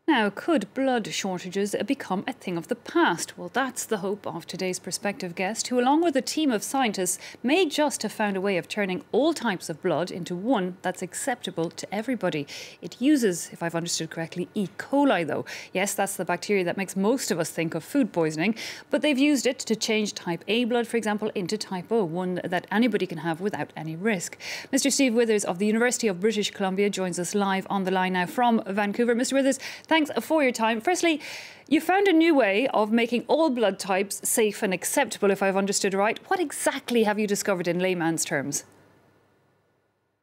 Now, could blood shortages become a thing of the past? Well, that's the hope of today's prospective guest, who, along with a team of scientists, may just have found a way of turning all types of blood into one that's acceptable to everybody. It uses, if I've understood correctly, E. coli, though. Yes, that's the bacteria that makes most of us think of food poisoning, but they've used it to change type A blood, for example, into type O, one that anybody can have without any risk. Mr. Steve Withers of the University of British Columbia joins us live on the line now from Vancouver. Mr. Withers, thanks for your time. Firstly, you found a new way of making all blood types safe and acceptable, if I've understood right. What exactly have you discovered in layman's terms?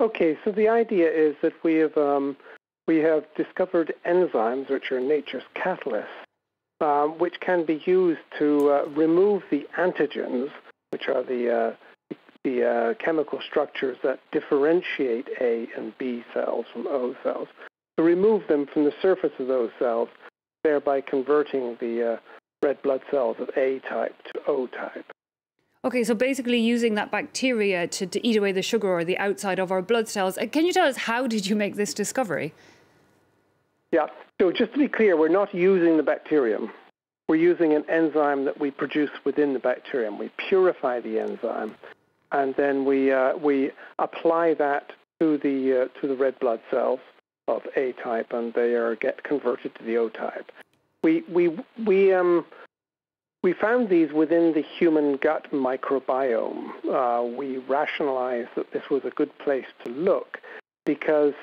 Okay, so the idea is that we have discovered enzymes, which are nature's catalysts, which can be used to remove the antigens, which are the chemical structures that differentiate A and B cells from O cells, to remove them from the surface of those cells, thereby converting the red blood cells of A type to O type. Okay, so basically using that bacteria to eat away the sugar or the outside of our blood cells. Can you tell us, how did you make this discovery? Yeah, so just to be clear, we're not using the bacterium. We're using an enzyme that we produce within the bacterium. We purify the enzyme, and then we apply that to the red blood cells of A type, and they get converted to the O type. We found these within the human gut microbiome. We rationalized that this was a good place to look because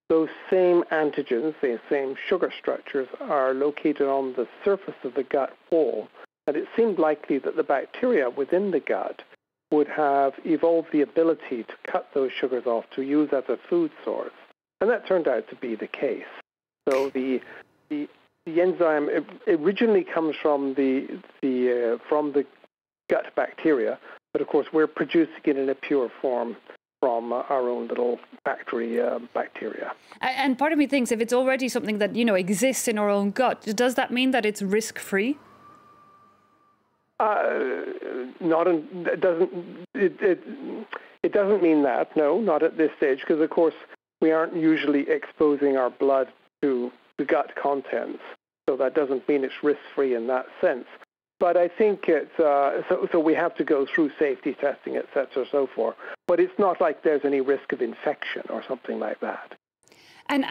those same antigens, the same sugar structures, are located on the surface of the gut wall, and it seemed likely that the bacteria within the gut would have evolved the ability to cut those sugars off to use as a food source. And that turned out to be the case. So the enzyme originally comes from the gut bacteria, but of course we're producing it in a pure form from our own little factory bacteria. And part of me thinks, if it's already something that exists in our own gut, does that mean that it's risk-free? It doesn't mean that. No, not at this stage, because of course we aren't usually exposing our blood to the gut contents, so that doesn't mean it's risk-free in that sense. But I think it's so we have to go through safety testing, etc., so forth. But it's not like there's any risk of infection or something like that. And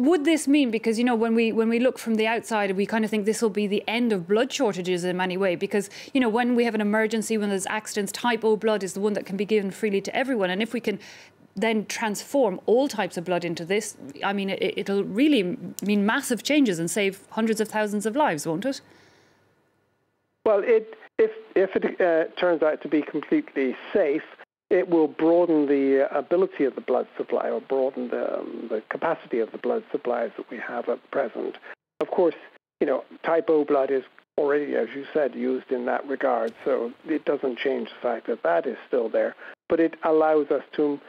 would this mean, because when we look from the outside, we kind of think this will be the end of blood shortages in many ways, because when we have an emergency, when there's accidents, type O blood is the one that can be given freely to everyone, and if we can then transform all types of blood into this, I mean, it'll really mean massive changes and save hundreds of thousands of lives, won't it? Well, if it turns out to be completely safe, it will broaden the ability of the blood supply, or broaden the capacity of the blood supplies that we have at present. Of course, type O blood is already, as you said, used in that regard, so it doesn't change the fact that that is still there. But it allows us to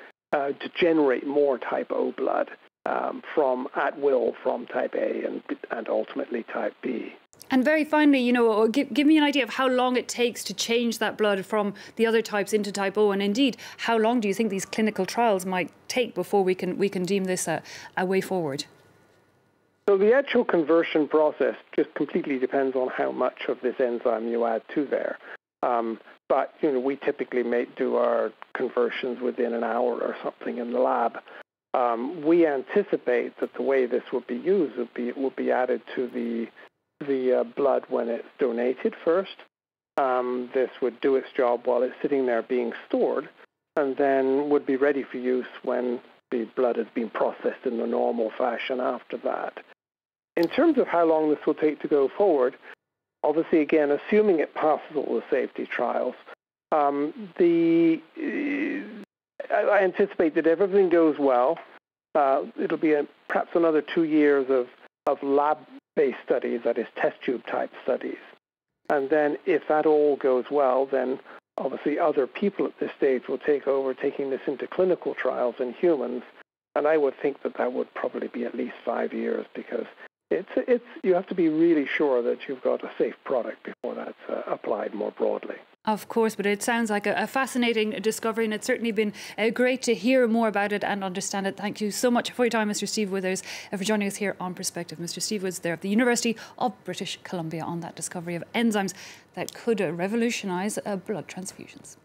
generate more type O blood from at will from type A and ultimately type B. And very finally, give me an idea of how long it takes to change that blood from the other types into type O, and indeed, how long do you think these clinical trials might take before we can deem this a way forward? So the actual conversion process just completely depends on how much of this enzyme you add to there. But we typically do our conversions within an hour or something in the lab. We anticipate that the way this would be used would be added to the blood when it's donated first. This would do its job while it's sitting there being stored, and then would be ready for use when the blood has been processed in the normal fashion after that. In terms of how long this will take to go forward, obviously, again, assuming it passes all the safety trials, I anticipate that if everything goes well, it'll be perhaps another 2 years of lab-based studies, that is test tube type studies. And then if that all goes well, then obviously other people at this stage will take over, taking this into clinical trials in humans. And I would think that would probably be at least 5 years, because you have to be really sure that you've got a safe product before that's applied more broadly. Of course, but it sounds like a fascinating discovery, and it's certainly been great to hear more about it and understand it. Thank you so much for your time, Mr. Steve Withers, for joining us here on Perspective. Mr. Steve Withers there of the University of British Columbia on that discovery of enzymes that could revolutionise blood transfusions.